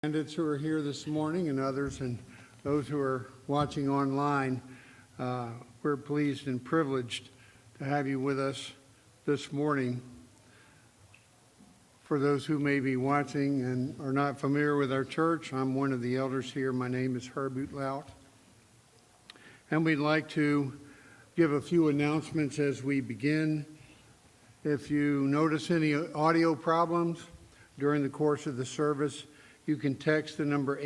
Candidates who are here this morning and others and those who are watching online, we're pleased and privileged to have you with us this morning. For those who may be watching and are not familiar with our church, I'm one of the elders here. My name is Herbert Lout. And we'd like to give a few announcements as we begin. If you notice any audio problems during the course of the service, you can text the number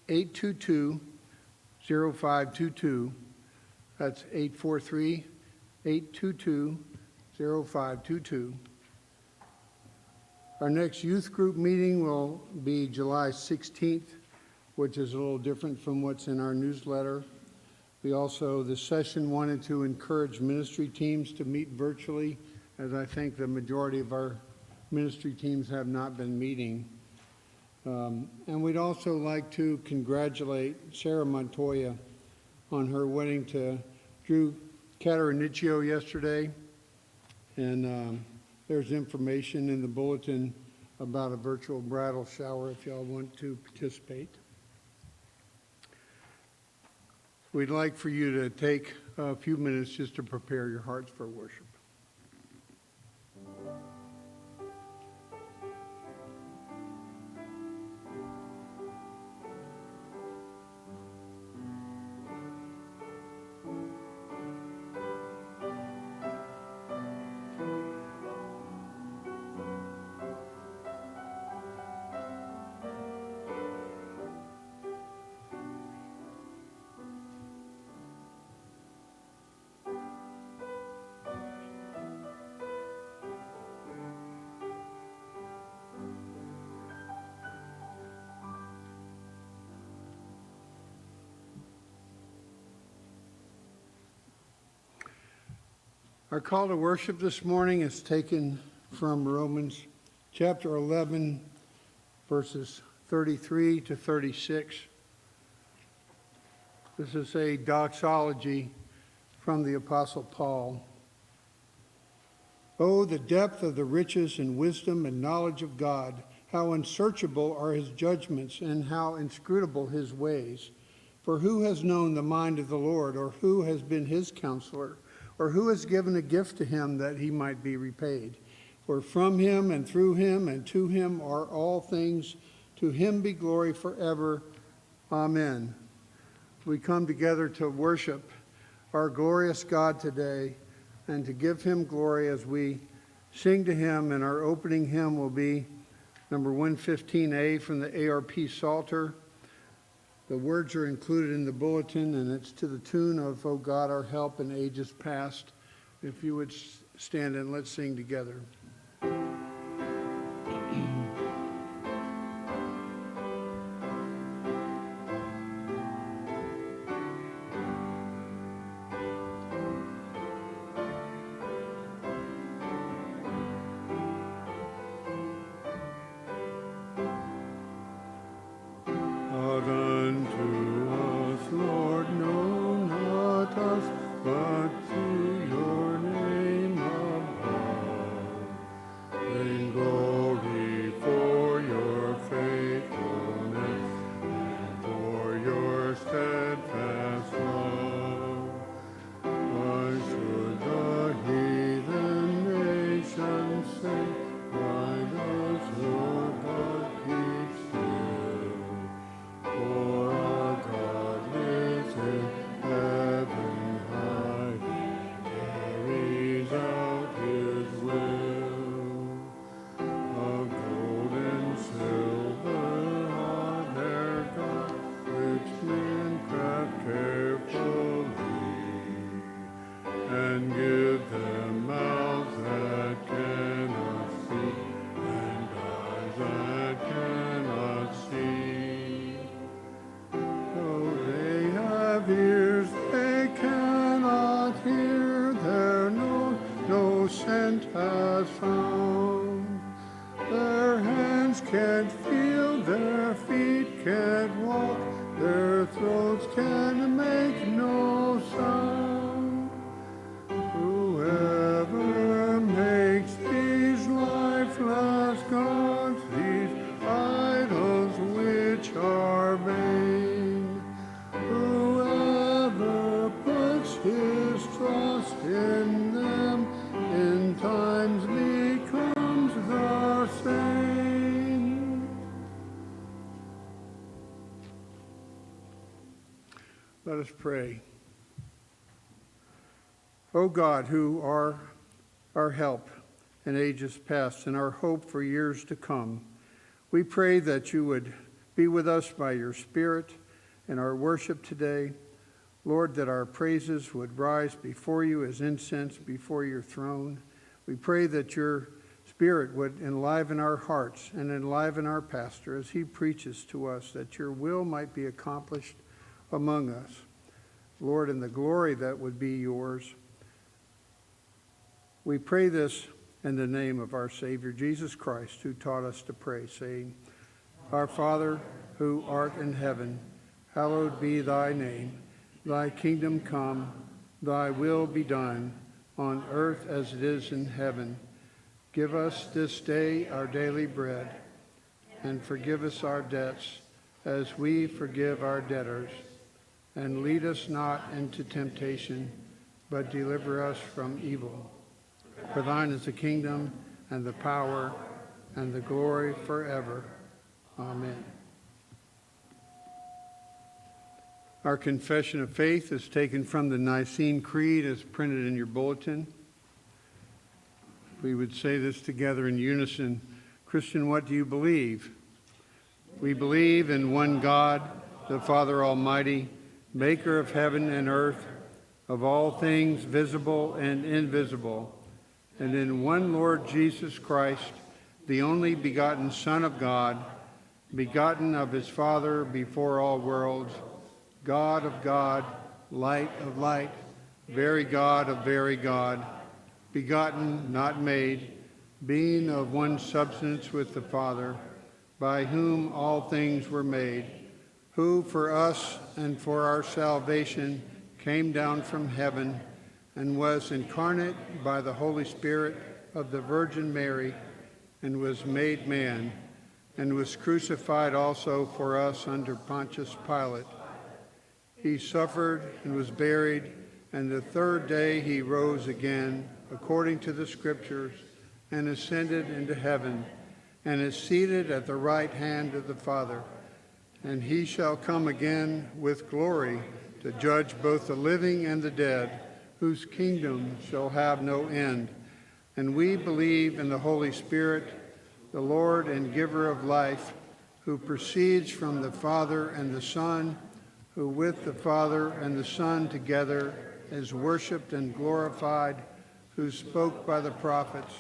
843-822-0522. That's 843-822-0522. Our next youth group meeting will be July 16th, which is a little different from what's in our newsletter. We also, this session, wanted to encourage ministry teams to meet virtually, as I think the majority of our ministry teams have not been meeting. And we'd also like to congratulate Sarah Montoya on her wedding to Drew Caterinicio yesterday. And there's information in the bulletin about a virtual bridal shower if y'all want to participate. We'd like for you to take a few minutes just to prepare your hearts for worship. Our call to worship this morning is taken from Romans chapter 11, verses 33 to 36. This is a doxology from the Apostle Paul. Oh, the depth of the riches and wisdom and knowledge of God! How unsearchable are his judgments and how inscrutable his ways! For who has known the mind of the Lord, or who has been his counselor? Or who has given a gift to him that he might be repaid? For from him and through him and to him are all things. To him be glory forever. Amen. We come together to worship our glorious God today and to give him glory as we sing to him. And our opening hymn will be number 115A from the ARP Psalter. The words are included in the bulletin, and it's to the tune of, O God, our help in ages past. If you would stand and let's sing together. Let us pray. O God, who are our help in ages past and our hope for years to come, we pray that you would be with us by your Spirit in our worship today. Lord, that our praises would rise before you as incense before your throne. We pray that your Spirit would enliven our hearts and enliven our pastor as he preaches to us, that your will might be accomplished among us. Lord, in the glory that would be yours. We pray this in the name of our Savior, Jesus Christ, who taught us to pray, saying, Our Father, who art in heaven, hallowed be thy name. Thy kingdom come, thy will be done, on earth as it is in heaven. Give us this day our daily bread, and forgive us our debts, as we forgive our debtors. And lead us not into temptation, but deliver us from evil. For thine is the kingdom, and the power, and the glory forever. Amen. Our confession of faith is taken from the Nicene Creed as printed in your bulletin. We would say this together in unison. Christian, what do you believe? We believe in one God, the Father Almighty, maker of heaven and earth, of all things visible and invisible, and in one Lord Jesus Christ, the only begotten Son of God, begotten of his Father before all worlds, God of God, light of light, very God of very God, begotten, not made, being of one substance with the Father, by whom all things were made, who for us and for our salvation came down from heaven and was incarnate by the Holy Spirit of the Virgin Mary, and was made man, and was crucified also for us under Pontius Pilate. He suffered and was buried, and the third day he rose again, according to the Scriptures, and ascended into heaven, and is seated at the right hand of the Father. And he shall come again with glory to judge both the living and the dead, whose kingdom shall have no end. And we believe in the Holy Spirit, the Lord and giver of life, who proceeds from the Father and the Son, who with the Father and the Son together is worshipped and glorified, who spoke by the prophets.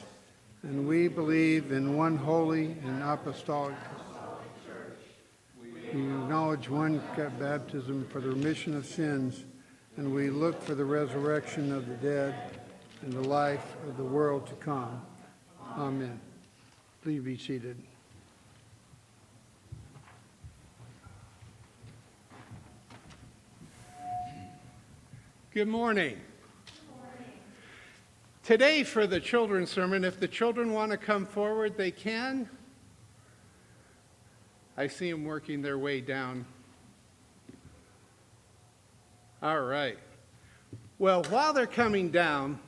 And we believe in one holy and apostolic church. We acknowledge one baptism for the remission of sins, and we look for the resurrection of the dead and the life of the world to come. Amen. Please be seated. Good morning. Today for the children's sermon, if the children want to come forward, they can. I see them working their way down. All right. Well, while they're coming down,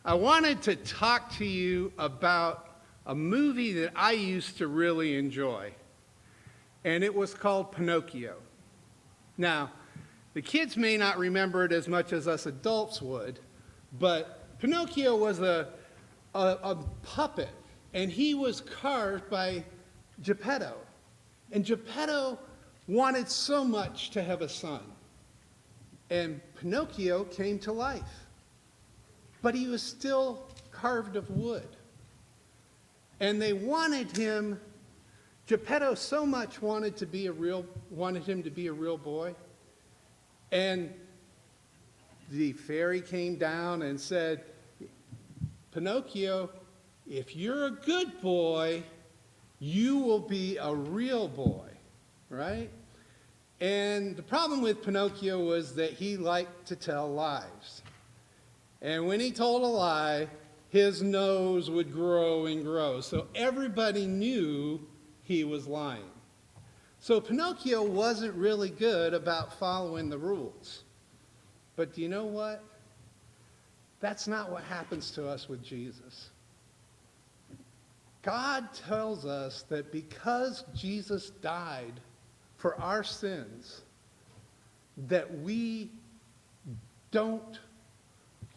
I wanted to talk to you about a movie that I used to really enjoy, and it was called Pinocchio. Now, the kids may not remember it as much as us adults would, but Pinocchio was a puppet, and he was carved by Geppetto. And Geppetto wanted so much to have a son. And Pinocchio came to life. But he was still carved of wood. And they wanted him, Geppetto so much wanted him to be a real boy. And the fairy came down and said, Pinocchio, if you're a good boy, you will be a real boy, right? And the problem with Pinocchio was that he liked to tell lies. And when he told a lie, his nose would grow and grow. So everybody knew he was lying. So Pinocchio wasn't really good about following the rules. But do you know what? That's not what happens to us with Jesus. God tells us that because Jesus died for our sins, that we don't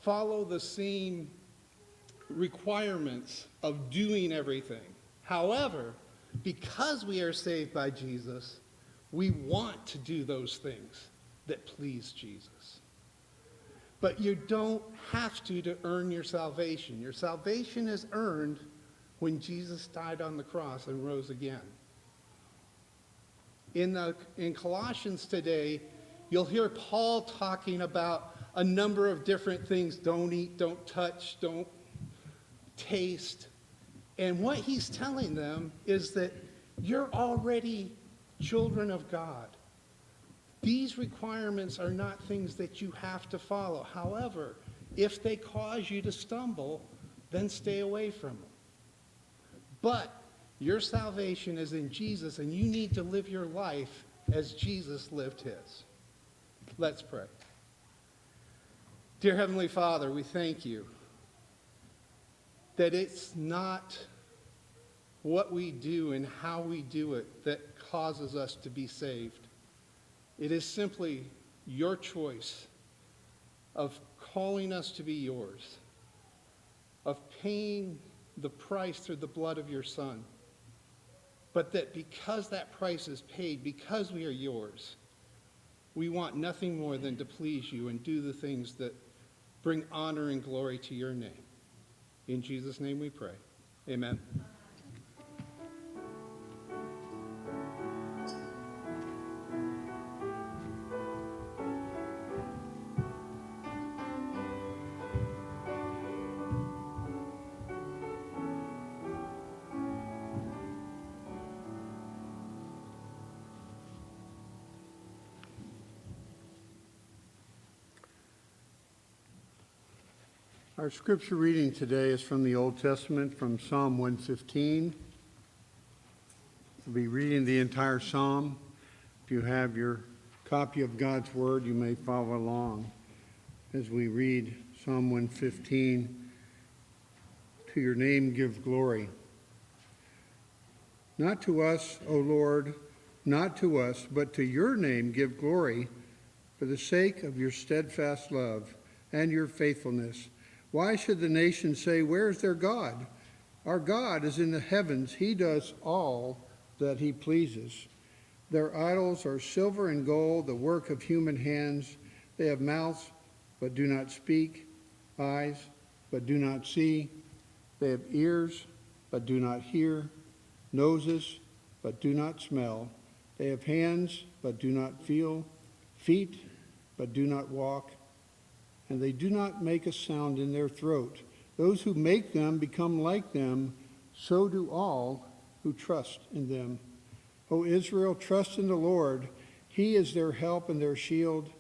follow the same requirements of doing everything. However, because we are saved by Jesus, we want to do those things that please Jesus. But you don't have to earn your salvation. Your salvation is earned when Jesus died on the cross and rose again. In Colossians today, you'll hear Paul talking about a number of different things. Don't eat, don't touch, don't taste. And what he's telling them is that you're already children of God. These requirements are not things that you have to follow. However, if they cause you to stumble, then stay away from them. But your salvation is in Jesus, and you need to live your life as Jesus lived his. Let's pray. Dear Heavenly Father, we thank you that it's not what we do and how we do it that causes us to be saved. It is simply your choice of calling us to be yours, of paying the price through the blood of your Son. But that because that price is paid, because we are yours, we want nothing more than to please you and do the things that bring honor and glory to your name. In Jesus' name we pray. Amen. Our scripture reading today is from the Old Testament, from Psalm 115. We'll be reading the entire psalm. If you have your copy of God's Word, you may follow along as we read Psalm 115. To your name give glory. Not to us, O Lord, not to us, but to your name give glory for the sake of your steadfast love and your faithfulness. Why should the nations say, where is their God? Our God is in the heavens. He does all that he pleases. Their idols are silver and gold, the work of human hands. They have mouths, but do not speak, eyes, but do not see. They have ears, but do not hear, noses, but do not smell. They have hands, but do not feel, feet, but do not walk. And they do not make a sound in their throat. Those who make them become like them, so do all who trust in them. O Israel, trust in the Lord. He is their help and their shield.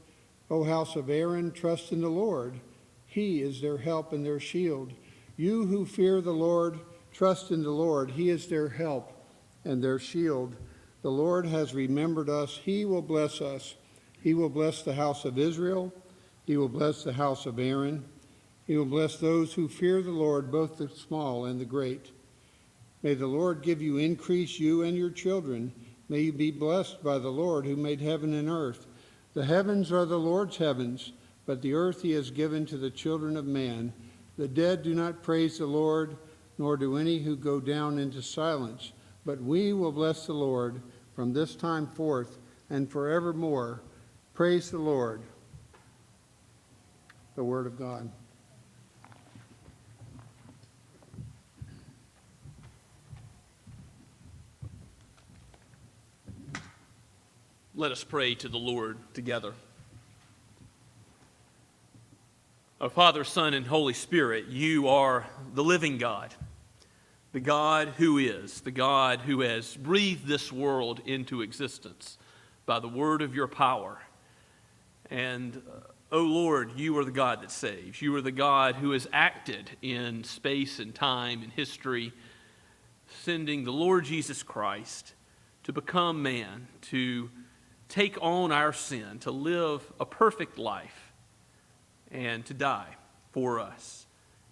O house of Aaron, trust in the Lord. He is their help and their shield. You who fear the Lord, trust in the Lord. He is their help and their shield. The Lord has remembered us. He will bless us. He will bless the house of Israel. He will bless the house of Aaron. He will bless those who fear the Lord, both the small and the great. May the Lord give you increase, you and your children. May you be blessed by the Lord who made heaven and earth. The heavens are the Lord's heavens, but the earth he has given to the children of man. The dead do not praise the Lord, nor do any who go down into silence. But we will bless the Lord from this time forth and forevermore. Praise the Lord. The word of God. Let us pray to the Lord together. Our Father, Son, and Holy Spirit, you are the living God, the God who is, the God who has breathed this world into existence by the word of your power. And O Lord, you are the God that saves. You are the God who has acted in space and time and history, sending the Lord Jesus Christ to become man, to take on our sin, to live a perfect life, and to die for us,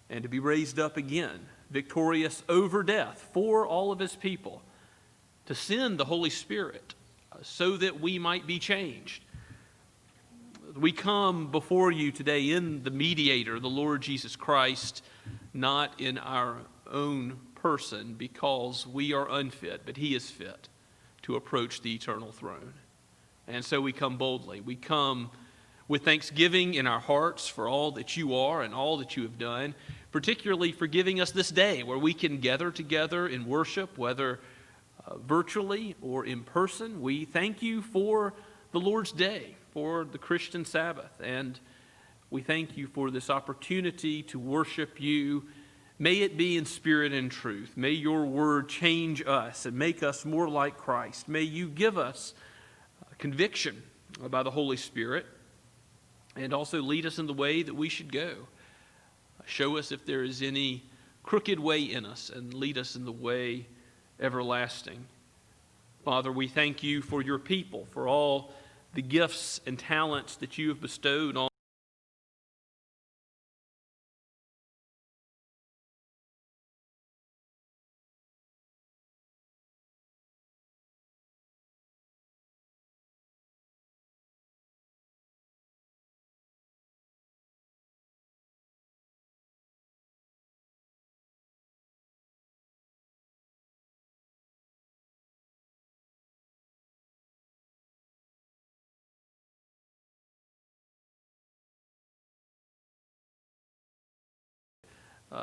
and to be raised up again, victorious over death for all of his people, to send the Holy Spirit so that we might be changed, We come before you today in the mediator, the Lord Jesus Christ, not in our own person because we are unfit, but he is fit to approach the eternal throne. And so we come boldly. We come with thanksgiving in our hearts for all that you are and all that you have done, particularly for giving us this day where we can gather together in worship, whether virtually or in person. We thank you for the Lord's Day, for the Christian Sabbath, and we thank you for this opportunity to worship you. May it be in spirit and truth. May your word change us and make us more like Christ. May you give us conviction by the Holy Spirit and also lead us in the way that we should go. Show us if there is any crooked way in us and lead us in the way everlasting. Father, we thank you for your people, for all the gifts and talents that you have bestowed on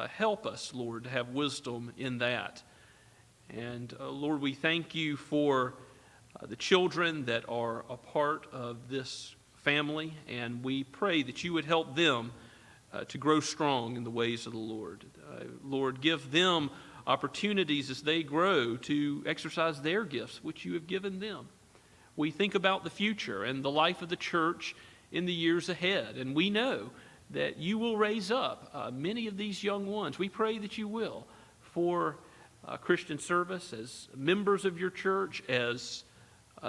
help us, Lord, to have wisdom in that. And Lord, we thank you for the children that are a part of this family, and we pray that you would help them to grow strong in the ways of the Lord. Lord, give them opportunities as they grow to exercise their gifts, which you have given them. We think about the future and the life of the church in the years ahead, and we know that you will raise up many of these young ones. We pray that you will for Christian service as members of your church, as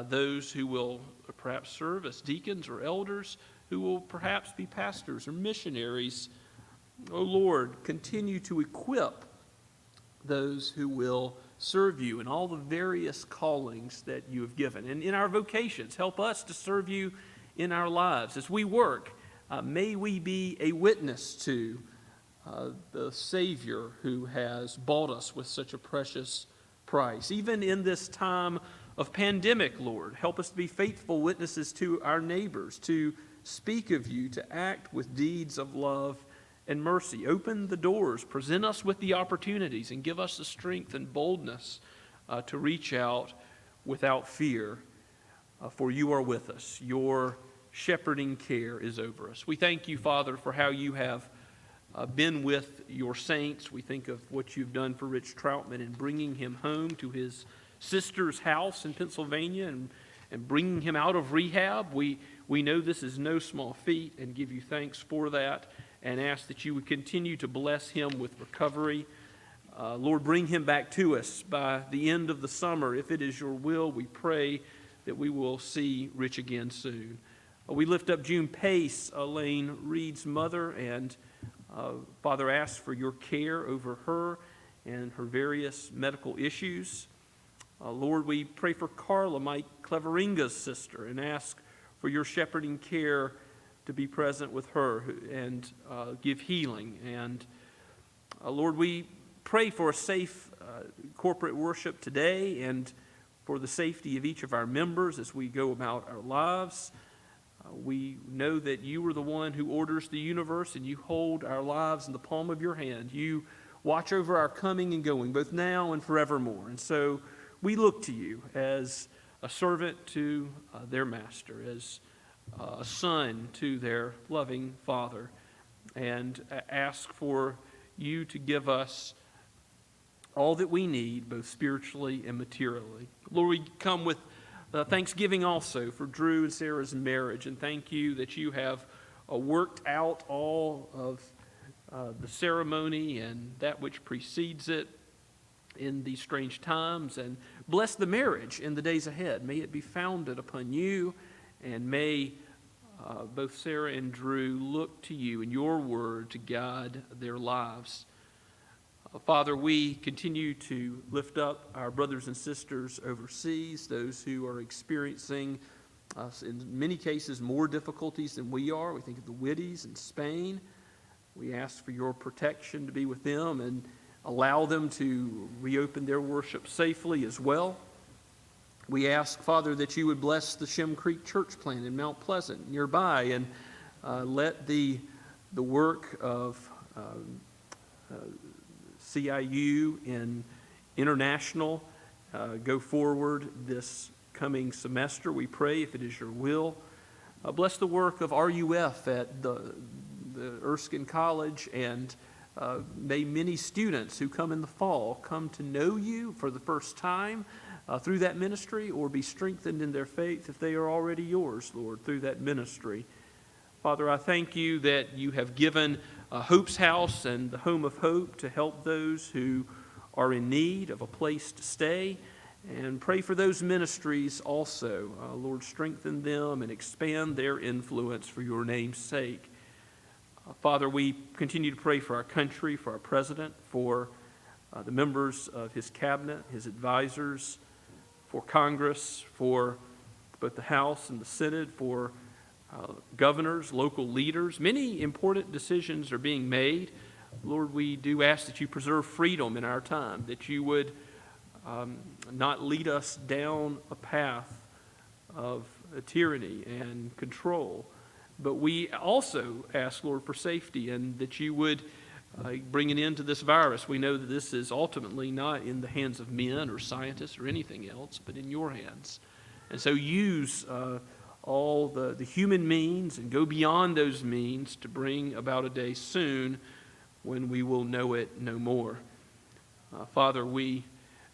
those who will perhaps serve as deacons or elders, who will perhaps be pastors or missionaries. Oh Lord, continue to equip those who will serve you in all the various callings that you have given. And in our vocations, help us to serve you in our lives. As we work, may we be a witness to the Savior who has bought us with such a precious price. Even in this time of pandemic, Lord, help us to be faithful witnesses to our neighbors, to speak of you, to act with deeds of love and mercy. Open the doors, present us with the opportunities, and give us the strength and boldness to reach out without fear, for you are with us. Your shepherding care is over us. We thank you, Father, for how you have been with your saints. We think of what you've done for Rich Troutman in bringing him home to his sister's house in Pennsylvania and bringing him out of rehab. We know this is no small feat and give you thanks for that and ask that you would continue to bless him with recovery. Lord, bring him back to us by the end of the summer. If it is your will, we pray that we will see Rich again soon. We lift up June Pace, Elaine Reed's mother, and Father, ask for your care over her and her various medical issues. Lord, we pray for Carla, Mike Cleveringa's sister, and ask for your shepherding care to be present with her and give healing. And Lord, we pray for a safe corporate worship today and for the safety of each of our members as we go about our lives. We know that you are the one who orders the universe and you hold our lives in the palm of your hand. You watch over our coming and going, both now and forevermore. And so we look to you as a servant to their master, as a son to their loving father, and ask for you to give us all that we need, both spiritually and materially. Lord, we come with thanksgiving also for Drew and Sarah's marriage, and thank you that you have worked out all of the ceremony and that which precedes it in these strange times, and bless the marriage in the days ahead. May it be founded upon you, and may both Sarah and Drew look to you and your word to guide their lives. Father, we continue to lift up our brothers and sisters overseas, those who are experiencing in many cases more difficulties than we are. We think of the Whitties in Spain. We ask for your protection to be with them and allow them to reopen their worship safely as well. We ask, Father, that you would bless the Shem Creek Church plant in Mount Pleasant nearby, and let the work of CIU in international go forward this coming semester. We pray, if it is your will. Bless the work of RUF at the Erskine College, and may many students who come in the fall come to know you for the first time through that ministry, or be strengthened in their faith if they are already yours, Lord, through that ministry. Father, I thank you that you have given Hope's House and the Home of Hope to help those who are in need of a place to stay. And pray for those ministries also. Lord, strengthen them and expand their influence for your name's sake. Father, we continue to pray for our country, for our president, for the members of his cabinet, his advisors, for Congress, for both the House and the Senate, for governors, local leaders. Many important decisions are being made. Lord, we do ask that you preserve freedom in our time, that you would not lead us down a path of tyranny and control. But we also ask, Lord, for safety, and that you would bring an end to this virus. We know that this is ultimately not in the hands of men or scientists or anything else, but in your hands. And so use all the human means and go beyond those means to bring about a day soon when we will know it no more. Father, we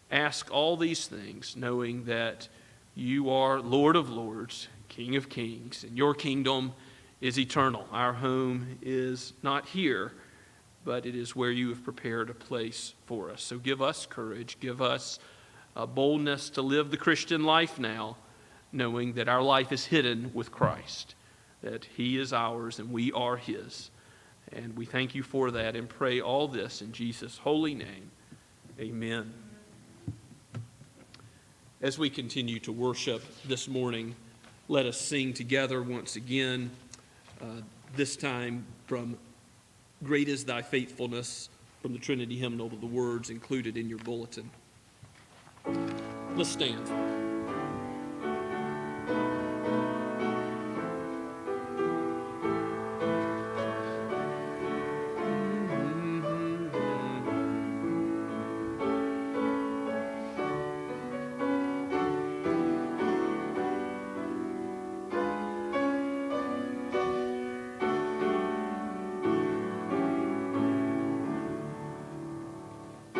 ask all these things, knowing that you are Lord of lords, King of kings, and your kingdom is eternal. Our home is not here, but it is where you have prepared a place for us. So give us courage, give us boldness to live the Christian life now, knowing that our life is hidden with Christ, that he is ours and we are his. And we thank you for that and pray all this in Jesus' holy name. Amen. As we continue to worship this morning, let us sing together once again, this time from Great is Thy Faithfulness, from the Trinity hymnal, to the words included in your bulletin. Let's stand.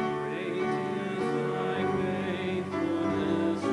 Great is thy faithfulness,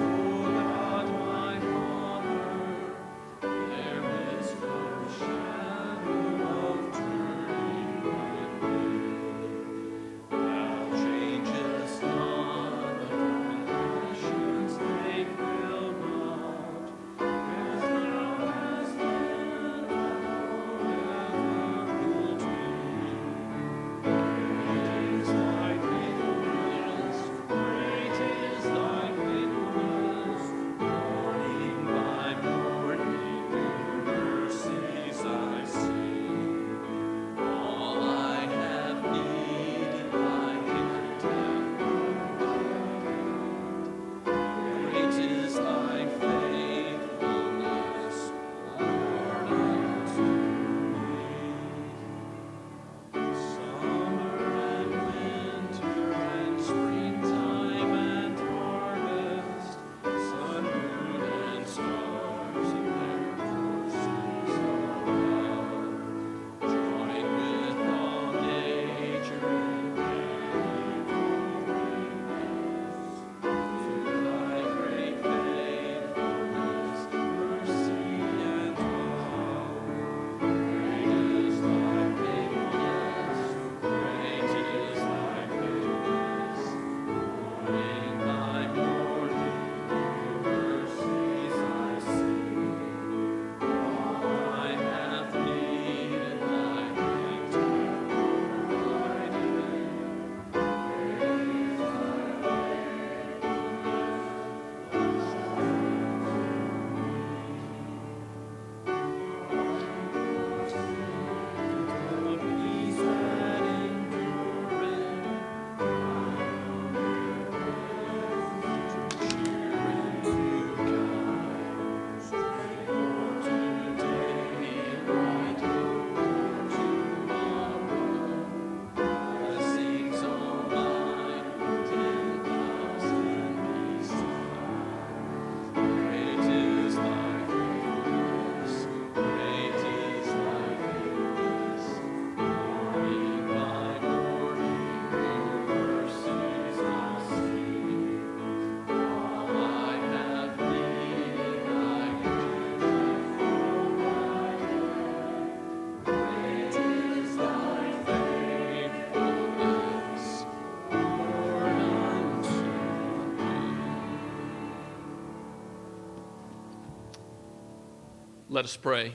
Let us pray.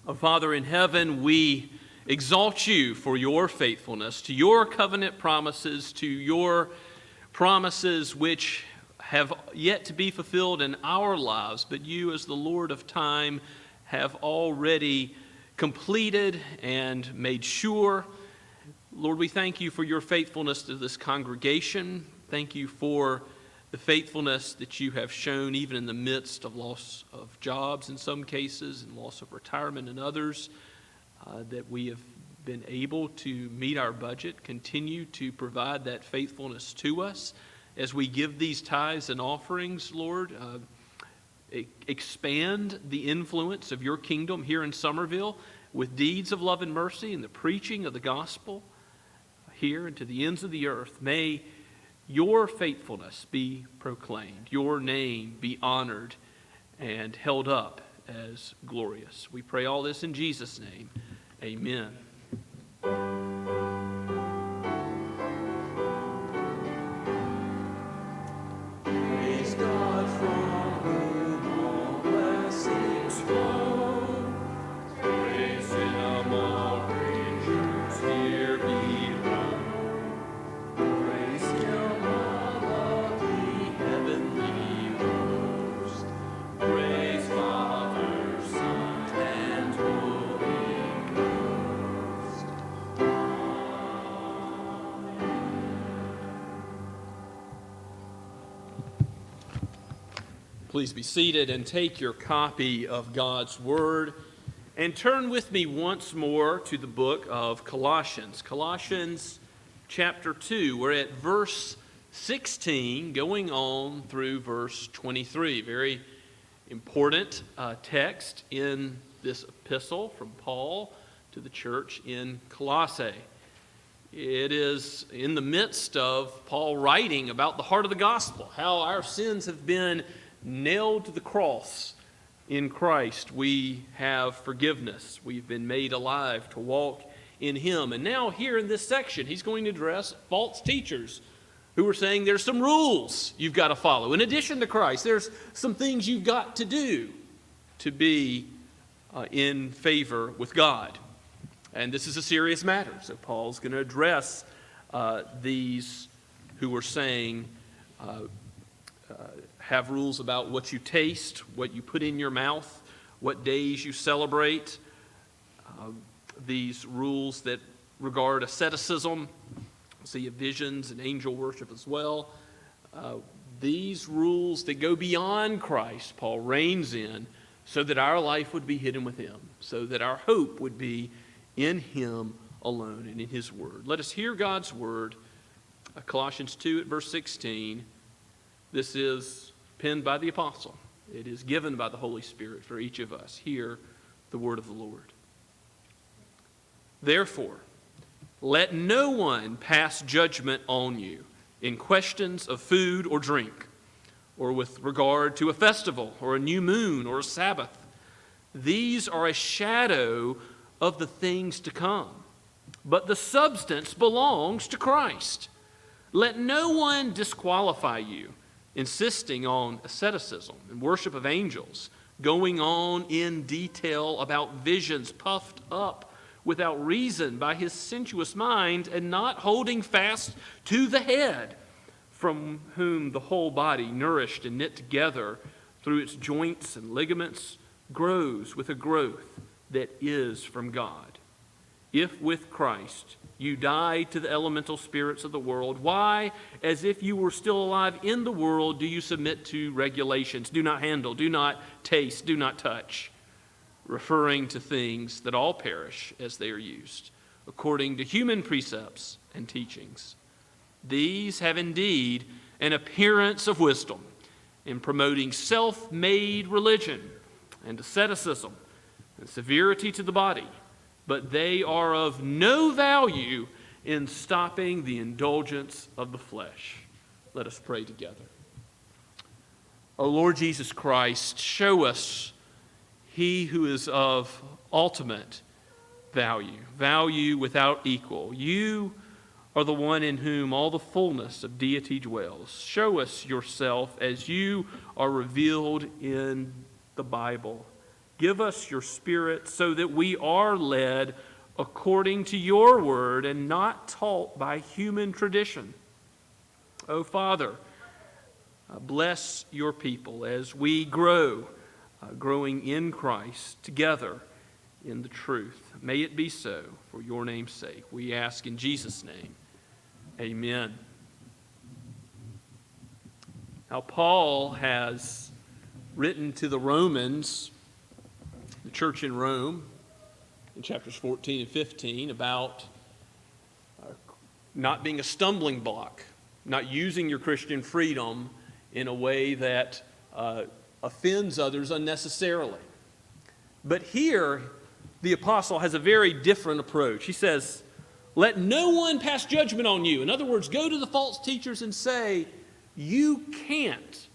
Our Father in heaven, we exalt you for your faithfulness to your covenant promises, to your promises which have yet to be fulfilled in our lives, but you as the Lord of time have already completed and made sure. Lord, we thank you for your faithfulness to this congregation. Thank you for the faithfulness that you have shown even in the midst of loss of jobs in some cases and loss of retirement in others, that we have been able to meet our budget. Continue to provide that faithfulness to us as we give these tithes and offerings, Lord. Expand the influence of your kingdom here in Somerville with deeds of love and mercy and the preaching of the gospel here and to the ends of the earth. May your faithfulness be proclaimed, your name be honored and held up as glorious. We pray all this in Jesus' name. Amen. Praise God from whom all blessings flow. Praise Him all creatures here below. Praise Him all of the heavenly host. Praise Father, Son, and Holy Ghost. Please be seated and take your copy of God's Word and turn with me once more to the book of Colossians. Colossians chapter 2. We're at verse 16 going on through verse 23. Very important text in this epistle from Paul to the church in Colossae. It is in the midst of Paul writing about the heart of the gospel, how our sins have been nailed to the cross. In Christ we have forgiveness. We've been made alive to walk in Him. And now here in this section, he's going to address false teachers who are saying there's some rules you've got to follow. In addition to Christ, there's some things you've got to do to be in favor with God. And this is a serious matter. So Paul's going to address these who are saying have rules about what you taste, what you put in your mouth, what days you celebrate, these rules that regard asceticism, see visions and angel worship as well. These rules that go beyond Christ, Paul reigns in, so that our life would be hidden with Him, so that our hope would be in Him alone and in His Word. Let us hear God's Word. Colossians 2 at verse 16. This is penned by the apostle. It is given by the Holy Spirit for each of us. Hear the word of the Lord. Therefore, let no one pass judgment on you in questions of food or drink, or with regard to a festival, or a new moon, or a Sabbath. These are a shadow of the things to come, but the substance belongs to Christ. Let no one disqualify you, insisting on asceticism and worship of angels, going on in detail about visions, puffed up without reason by his sensuous mind, and not holding fast to the head, from whom the whole body, nourished and knit together through its joints and ligaments, grows with a growth that is from God. If with Christ you died to the elemental spirits of the world, why, as if you were still alive in the world, do you submit to regulations? Do not handle, do not taste, do not touch, referring to things that all perish as they are used, according to human precepts and teachings. These have indeed an appearance of wisdom in promoting self-made religion and asceticism and severity to the body, but they are of no value in stopping the indulgence of the flesh. Let us pray together. O Lord Jesus Christ, show us He who is of ultimate value without equal. You are the one in whom all the fullness of deity dwells. Show us yourself as you are revealed in the Bible. Give us your Spirit so that we are led according to your word and not taught by human tradition. O Father, bless your people as we grow, growing in Christ together in the truth. May it be so for your name's sake. We ask in Jesus' name. Amen. Now, Paul has written to the Romans, the church in Rome, in chapters 14 and 15, about not being a stumbling block, not using your Christian freedom in a way that offends others unnecessarily. But here, the apostle has a very different approach. He says, let no one pass judgment on you. In other words, go to the false teachers and say, you can't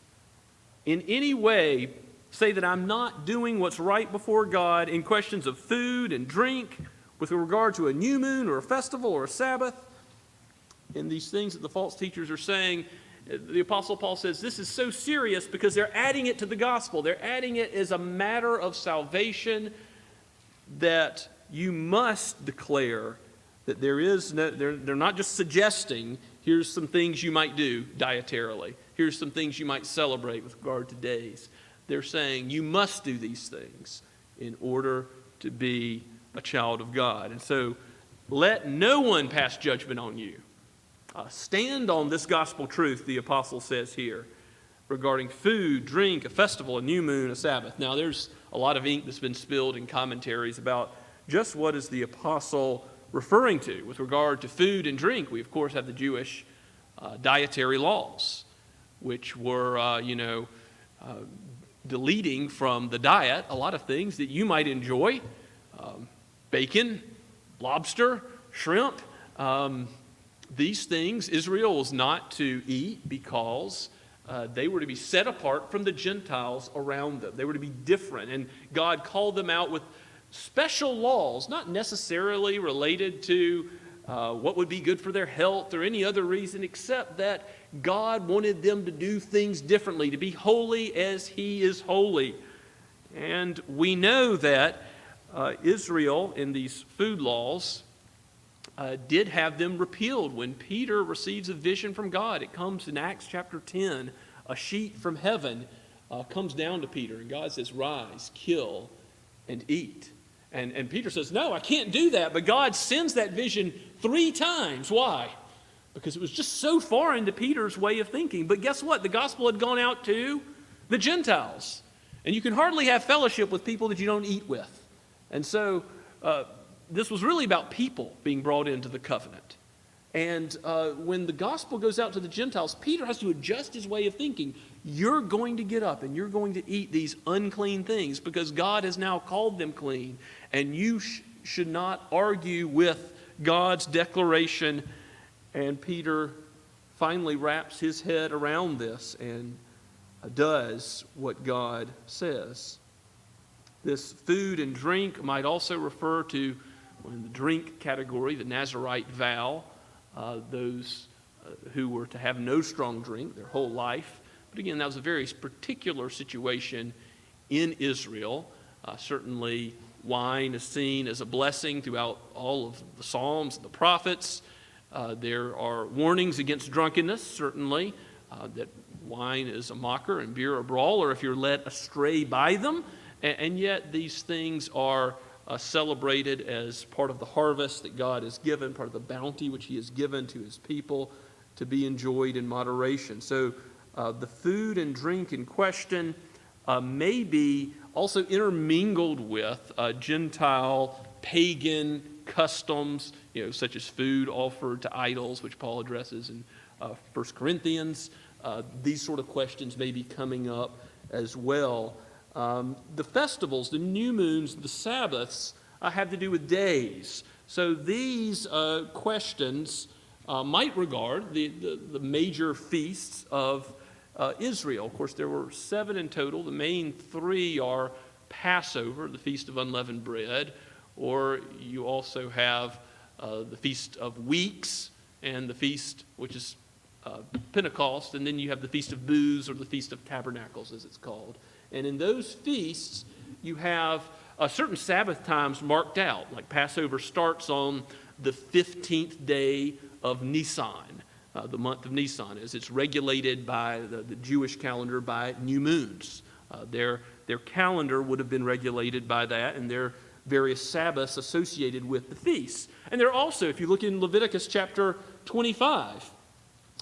in any way say that I'm not doing what's right before God in questions of food and drink, with regard to a new moon or a festival or a Sabbath. And these things that the false teachers are saying, the Apostle Paul says this is so serious because they're adding it to the gospel. They're adding it as a matter of salvation, that you must declare that there is no, they're not just suggesting, here's some things you might do dietarily. Here's some things you might celebrate with regard to days. They're saying you must do these things in order to be a child of God. And so let no one pass judgment on you. Stand on this gospel truth, the apostle says here, regarding food, drink, a festival, a new moon, a Sabbath. Now, there's a lot of ink that's been spilled in commentaries about just what is the apostle referring to with regard to food and drink. We, of course, have the Jewish dietary laws, which were, deleting from the diet a lot of things that you might enjoy. Bacon, lobster, shrimp. These things Israel was not to eat because they were to be set apart from the Gentiles around them. They were to be different. And God called them out with special laws, not necessarily related to what would be good for their health or any other reason, except that God wanted them to do things differently, to be holy as He is holy. And we know that Israel, in these food laws, did have them repealed when Peter receives a vision from God. It comes in Acts chapter 10. A sheet from heaven comes down to Peter, and God says, rise, kill, and eat. And Peter says, no, I can't do that. But God sends that vision 3 times. Why? Because it was just so foreign to Peter's way of thinking. But guess what? The gospel had gone out to the Gentiles. And you can hardly have fellowship with people that you don't eat with. And so this was really about people being brought into the covenant. And when the gospel goes out to the Gentiles, Peter has to adjust his way of thinking. You're going to get up and you're going to eat these unclean things because God has now called them clean. And you should not argue with God's declaration. And Peter finally wraps his head around this and does what God says. This food and drink might also refer to, in the drink category, the Nazirite vow, those who were to have no strong drink their whole life. But again, that was a very particular situation in Israel. Certainly, wine is seen as a blessing throughout all of the Psalms and the prophets. There are warnings against drunkenness, certainly, that wine is a mocker and beer a brawler if you're led astray by them. And yet these things are celebrated as part of the harvest that God has given, part of the bounty which He has given to His people to be enjoyed in moderation. So the food and drink in question may be also intermingled with Gentile pagan customs, such as food offered to idols, which Paul addresses in 1 Corinthians. These sort of questions may be coming up as well. The festivals, the new moons, the Sabbaths have to do with days. So these questions might regard the major feasts of Israel. Of course, there were 7 in total. The main 3 are Passover, the Feast of Unleavened Bread, or you also have the Feast of Weeks and the Feast, which is Pentecost, and then you have the Feast of Booths or the Feast of Tabernacles, as it's called. And in those feasts, you have certain Sabbath times marked out, like Passover starts on the 15th day of Nisan, the month of Nisan, as it's regulated by the Jewish calendar by new moons. Their calendar would have been regulated by that, and their various Sabbaths associated with the feasts. And there are also, if you look in Leviticus chapter 25,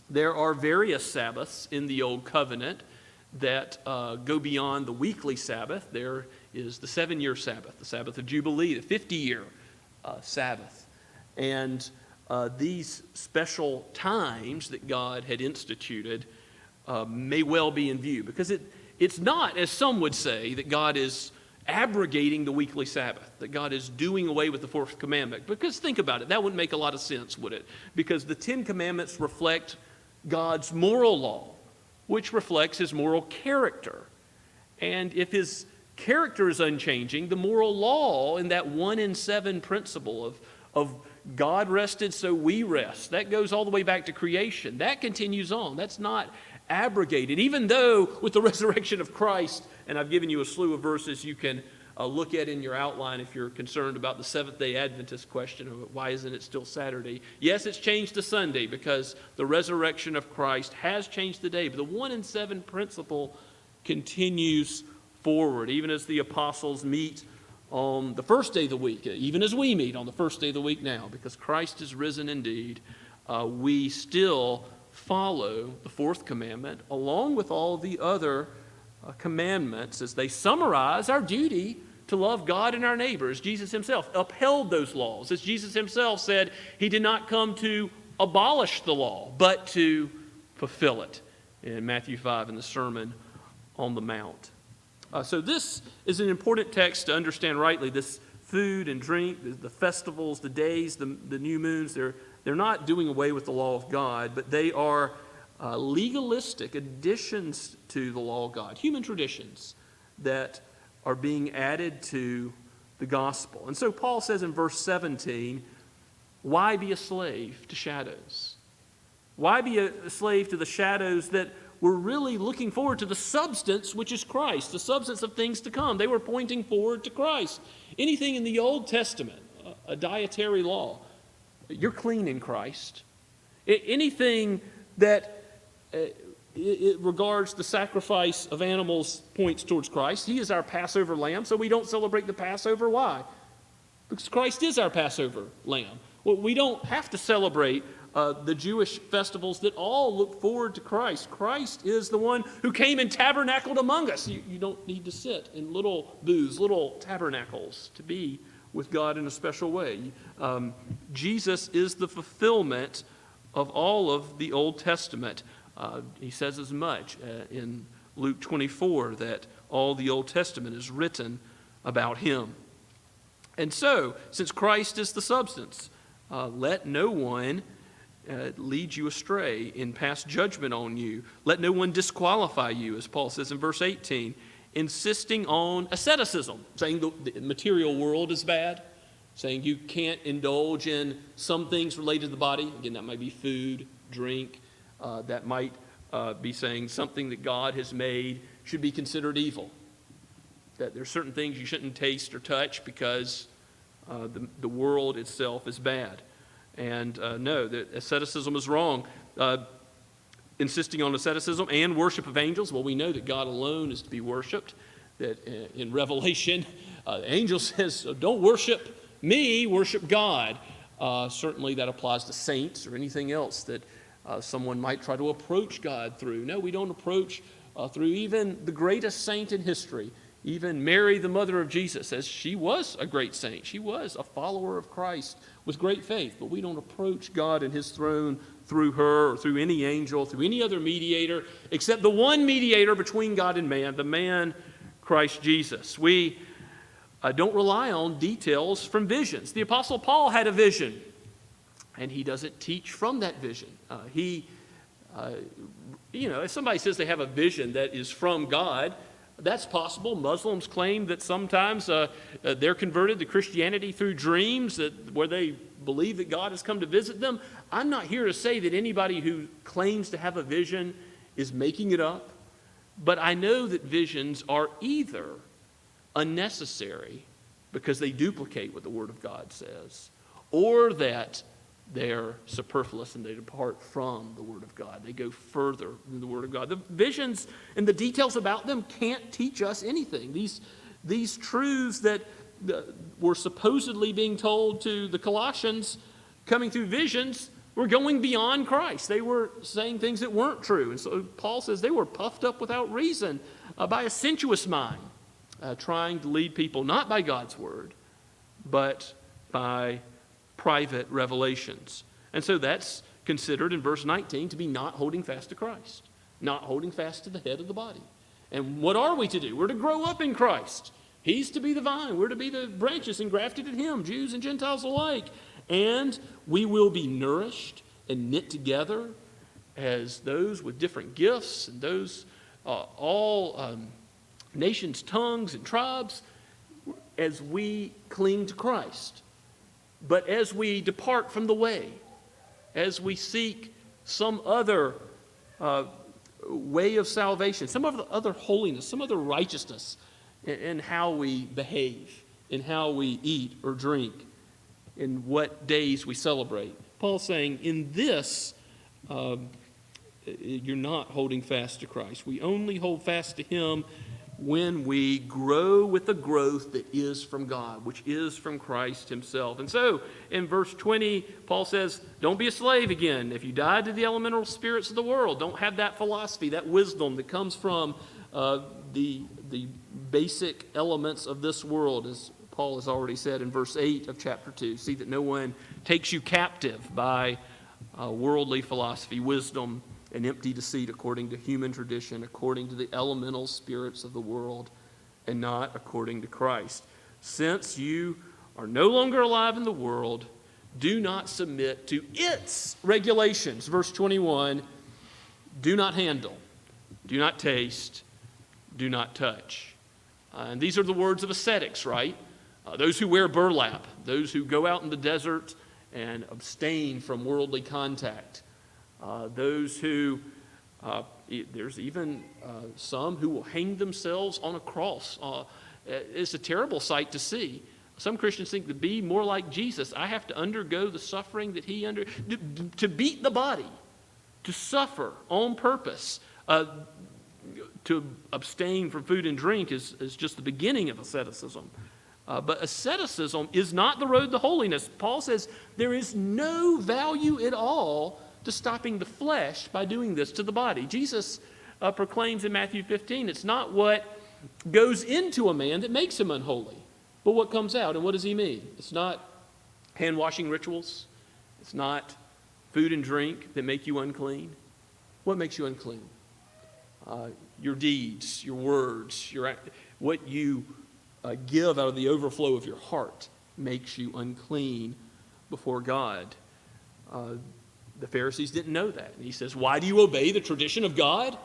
there are various Sabbaths in the Old Covenant that go beyond the weekly Sabbath. There is the 7-year Sabbath, the Sabbath of Jubilee, the 50-year Sabbath. And these special times that God had instituted may well be in view, because it's not, as some would say, that God is abrogating the weekly Sabbath, that God is doing away with the fourth commandment. Because think about it, that wouldn't make a lot of sense, would it? Because the 10 commandments reflect God's moral law, which reflects his moral character. And if his character is unchanging, the moral law in that 1 in 7 principle of God rested, so we rest, that goes all the way back to creation. That continues on. That's not abrogated, even though with the resurrection of Christ, and I've given you a slew of verses you can look at in your outline if you're concerned about the Seventh-day Adventist question of why isn't it still Saturday. Yes, it's changed to Sunday because the resurrection of Christ has changed the day, but the 1 in 7 principle continues forward, even as the apostles meet on the first day of the week, even as we meet on the first day of the week now, because Christ is risen indeed. We still follow the fourth commandment along with all the other commandments as they summarize our duty to love God and our neighbors. Jesus himself upheld those laws. As Jesus himself said, he did not come to abolish the law, but to fulfill it in Matthew 5 in the Sermon on the Mount. So this is an important text to understand rightly. This food and drink, the festivals, the days, the new moons, they're not doing away with the law of God, but they are legalistic additions to the law of God, human traditions that are being added to the gospel. And so Paul says in verse 17, why be a slave to shadows? Why be a slave to the shadows that were really looking forward to the substance, which is Christ, the substance of things to come? They were pointing forward to Christ. Anything in the Old Testament, a dietary law, you're clean in Christ. Anything that it regards the sacrifice of animals points towards Christ. He is our Passover lamb, so we don't celebrate the Passover. Why? Because Christ is our Passover lamb. Well, we don't have to celebrate the Jewish festivals that all look forward to Christ. Christ is the one who came and tabernacled among us. You don't need to sit in little booths, little tabernacles to be with God in a special way. Jesus is the fulfillment of all of the Old Testament. He says as much in Luke 24 that all the Old Testament is written about him. And so, since Christ is the substance, let no one lead you astray and pass judgment on you. Let no one disqualify you, as Paul says in verse 18, insisting on asceticism, saying the material world is bad, saying you can't indulge in some things related to the body. Again, that might be food, drink. That might be saying something that God has made should be considered evil. That there are certain things you shouldn't taste or touch because the world itself is bad. And no, that asceticism is wrong. Insisting on asceticism and worship of angels. Well, we know that God alone is to be worshipped. That in Revelation, the angel says, don't worship me, worship God. Certainly that applies to saints or anything else that someone might try to approach God through. No, we don't approach through even the greatest saint in history. Even Mary, the mother of Jesus, says she was a great saint. She was a follower of Christ with great faith. But we don't approach God and his throne through her or through any angel, through any other mediator, except the one mediator between God and man, the man Christ Jesus. We don't rely on details from visions. The Apostle Paul had a vision, and he doesn't teach from that vision. If somebody says they have a vision that is from God, that's possible. Muslims claim that sometimes they're converted to Christianity through dreams, where they believe that God has come to visit them. I'm not here to say that anybody who claims to have a vision is making it up, but I know that visions are either unnecessary because they duplicate what the Word of God says, or that they're superfluous and they depart from the Word of God. They go further than the Word of God. The visions and the details about them can't teach us anything. These truths that were supposedly being told to the Colossians coming through visions were going beyond Christ. They were saying things that weren't true. And so Paul says they were puffed up without reason by a sensuous mind, trying to lead people not by God's Word, but by private revelations. And so that's considered in verse 19 to be not holding fast to Christ, not holding fast to the head of the body. And what are we to do? We're to grow up in Christ. He's to be the vine. We're to be the branches engrafted in Him, Jews and Gentiles alike. And we will be nourished and knit together as those with different gifts and those all nations, tongues, and tribes as we cling to Christ. But as we depart from the way, as we seek some other way of salvation, some other holiness, some other righteousness in how we behave, in how we eat or drink, in what days we celebrate. Paul's saying, in this, you're not holding fast to Christ. We only hold fast to Him when we grow with the growth that is from God, which is from Christ Himself. And so, in verse 20, Paul says, don't be a slave again. If you died to the elemental spirits of the world, don't have that philosophy, that wisdom that comes from the basic elements of this world, as Paul has already said in verse 8 of chapter 2. See that no one takes you captive by worldly philosophy, wisdom, and empty deceit according to human tradition, according to the elemental spirits of the world, and not according to Christ. Since you are no longer alive in the world, do not submit to its regulations. Verse 21, do not handle, do not taste, do not touch. And these are the words of ascetics, right? Those who wear burlap, those who go out in the desert and abstain from worldly contact. Those who, there's even some who will hang themselves on a cross. It's a terrible sight to see. Some Christians think to be more like Jesus, I have to undergo the suffering that He to beat the body, to suffer on purpose. To abstain from food and drink is just the beginning of asceticism. But asceticism is not the road to holiness. Paul says there is no value at all to stopping the flesh by doing this to the body. Jesus proclaims in Matthew 15, it's not what goes into a man that makes him unholy, but what comes out. And what does He mean? It's not hand-washing rituals. It's not food and drink that make you unclean. What makes you unclean? Your deeds, your words, what you give out of the overflow of your heart makes you unclean before God. The Pharisees didn't know that. And He says, why do you obey the tradition of God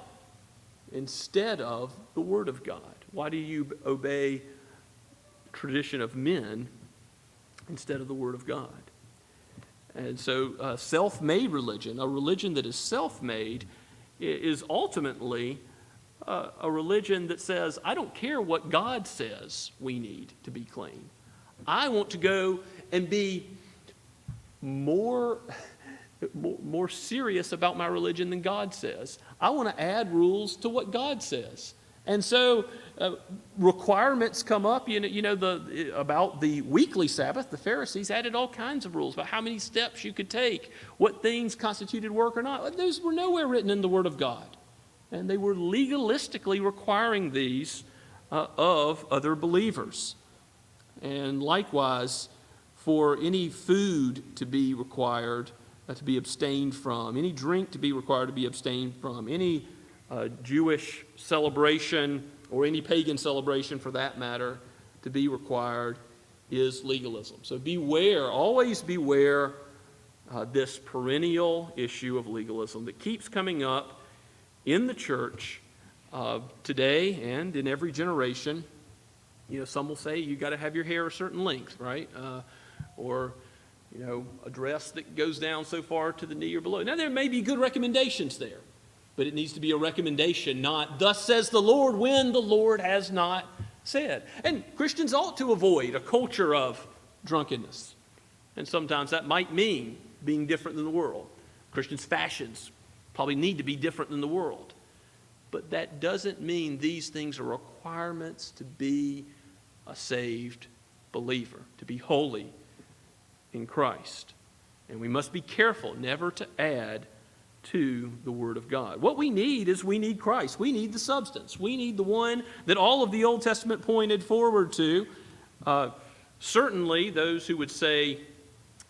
instead of the Word of God? Why do you obey tradition of men instead of the Word of God? And so self-made religion, a religion that is self-made, is ultimately a religion that says, I don't care what God says we need to be clean. I want to go and be more serious about my religion than God says. I want to add rules to what God says. And so requirements come up. About the weekly Sabbath, the Pharisees added all kinds of rules about how many steps you could take, what things constituted work or not. Those were nowhere written in the Word of God. And they were legalistically requiring these of other believers. And likewise, for any food to be required to be abstained from, any drink to be required to be abstained from, any Jewish celebration or any pagan celebration for that matter to be required is legalism. So beware, always beware this perennial issue of legalism that keeps coming up in the church today and in every generation. Some will say you got to have your hair a certain length, right? Or a dress that goes down so far to the knee or below. Now, there may be good recommendations there, but it needs to be a recommendation, not thus says the Lord, when the Lord has not said. And Christians ought to avoid a culture of drunkenness. And sometimes that might mean being different than the world. Christians' fashions probably need to be different than the world. But that doesn't mean these things are requirements to be a saved believer, to be holy in Christ. And we must be careful never to add to the Word of God. What we need is we need Christ. We need the substance. We need the one that all of the Old Testament pointed forward to. Certainly, those who would say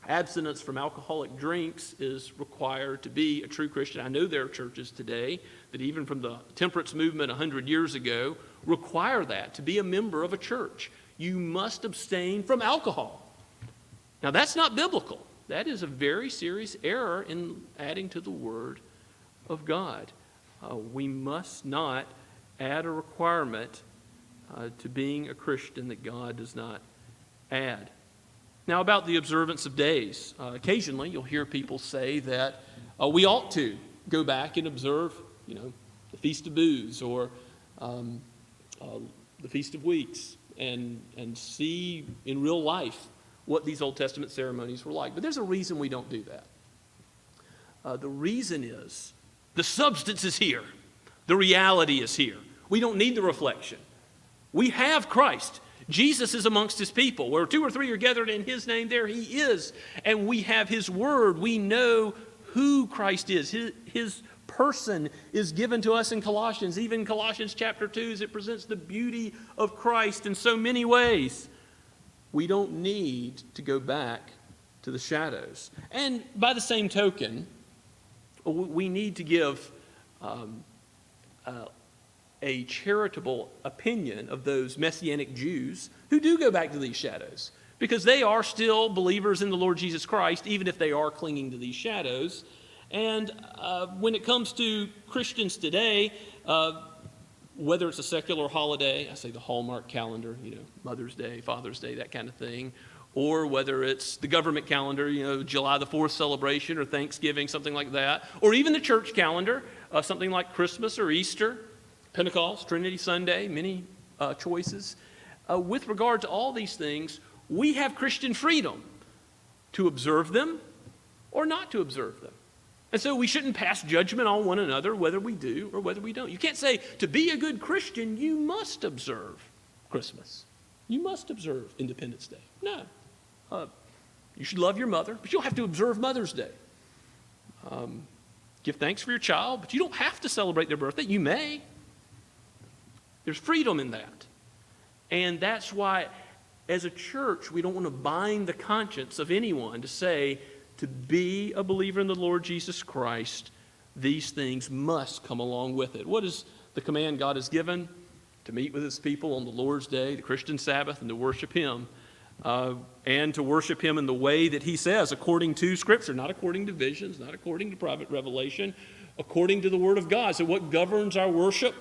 abstinence from alcoholic drinks is required to be a true Christian. I know there are churches today that even from the temperance movement 100 years ago require that to be a member of a church. You must abstain from alcohol. Now, that's not biblical. That is a very serious error in adding to the Word of God. We must not add a requirement to being a Christian that God does not add. Now, about the observance of days. Occasionally, you'll hear people say that we ought to go back and observe, the Feast of Booths or the Feast of Weeks and see in real life what these Old Testament ceremonies were like. But there's a reason we don't do that. The reason is the substance is here. The reality is here. We don't need the reflection. We have Christ. Jesus is amongst his people. Where 2 or 3 are gathered in his name, there he is. And we have his word. We know who Christ is. His person is given to us in Colossians. Even Colossians chapter 2, as it presents the beauty of Christ in so many ways. We don't need to go back to the shadows. And by the same token, we need to give a charitable opinion of those Messianic Jews who do go back to these shadows, because they are still believers in the Lord Jesus Christ, even if they are clinging to these shadows. And when it comes to Christians today, whether it's a secular holiday, I say the Hallmark calendar, Mother's Day, Father's Day, that kind of thing, or whether it's the government calendar, July the 4th celebration or Thanksgiving, something like that, or even the church calendar, something like Christmas or Easter, Pentecost, Trinity Sunday, many choices. With regard to all these things, we have Christian freedom to observe them or not to observe them. And so we shouldn't pass judgment on one another whether we do or whether we don't. You can't say, to be a good Christian, you must observe Christmas. You must observe Independence Day. No. You should love your mother, but you don't have to observe Mother's Day. Give thanks for your child, but you don't have to celebrate their birthday. You may. There's freedom in that. And that's why, as a church, we don't want to bind the conscience of anyone to say, to be a believer in the Lord Jesus Christ, these things must come along with it. What is the command God has given? To meet with his people on the Lord's Day, the Christian Sabbath, and to worship him. And to worship him in the way that he says, according to Scripture, not according to visions, not according to private revelation, according to the Word of God. So what governs our worship,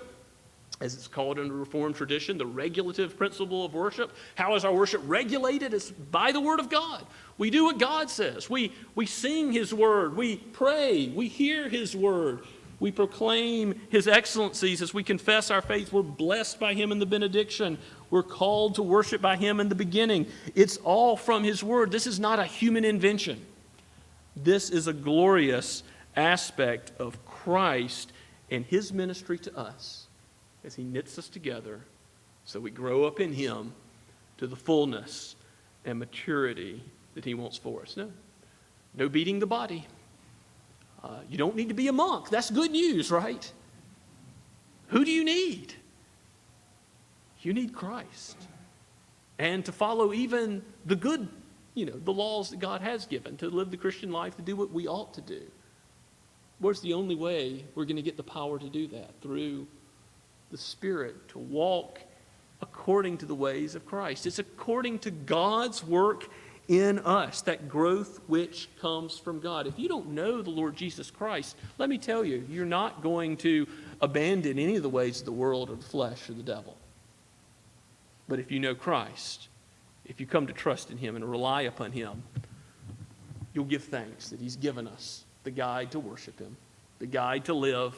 as it's called in the Reformed tradition, the regulative principle of worship? How is our worship regulated? It's by the Word of God. We do what God says. We sing his word. We pray. We hear his word. We proclaim his excellencies as we confess our faith. We're blessed by him in the benediction. We're called to worship by him in the beginning. It's all from his word. This is not a human invention. This is a glorious aspect of Christ and his ministry to us as he knits us together so we grow up in him to the fullness and maturity that he wants for us. No beating the body. You don't need to be a monk. That's good news, right? Who do you need? You need Christ. And to follow even the good, the laws that God has given, to live the Christian life, to do what we ought to do. Where's the only way we're going to get the power to do that? Through the Spirit, to walk according to the ways of Christ. It's according to God's work in us, that growth which comes from God. If you don't know the Lord Jesus Christ, let me tell you, you're not going to abandon any of the ways of the world or the flesh or the devil. But if you know Christ, if you come to trust in him and rely upon him, you'll give thanks that he's given us the guide to worship him, the guide to live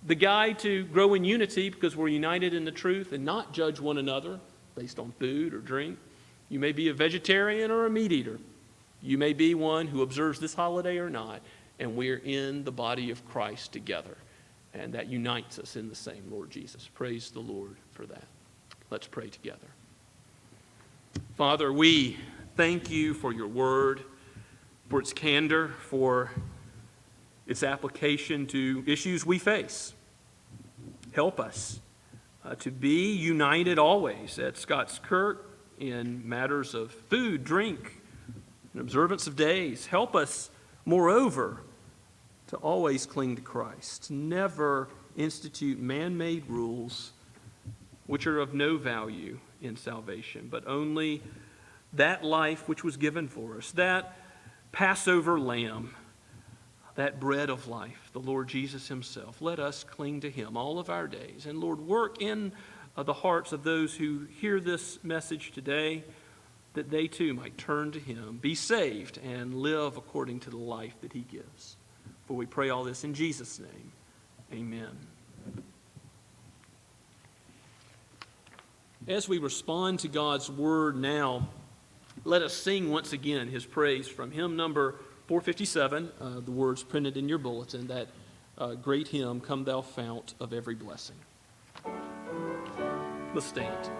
the guide to grow in unity because we're united in the truth and not judge one another based on food or drink. You may be a vegetarian or a meat eater. You may be one who observes this holiday or not, and we're in the body of Christ together. And that unites us in the same Lord Jesus. Praise the Lord for that. Let's pray together. Father, we thank you for your word, for its candor, for its application to issues we face. Help us to be united always at Scots Kirk in matters of food, drink, and observance of days. Help us, moreover, to always cling to Christ, to never institute man-made rules which are of no value in salvation, but only that life which was given for us, that Passover lamb, that bread of life, the Lord Jesus himself. Let us cling to him all of our days. And Lord, work in the hearts of those who hear this message today, that they too might turn to him, be saved, and live according to the life that he gives. For we pray all this in Jesus' name. Amen. As we respond to God's word now, let us sing once again his praise from hymn number 457, the words printed in your bulletin, that great hymn, Come Thou Fount of Every Blessing. Let's stand.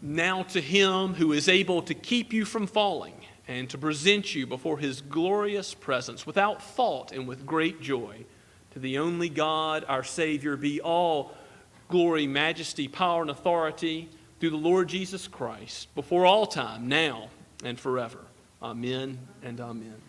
Now to him who is able to keep you from falling and to present you before his glorious presence without fault and with great joy, to the only God, our Savior, be all glory, majesty, power, and authority through the Lord Jesus Christ, before all time, now and forever. Amen and amen.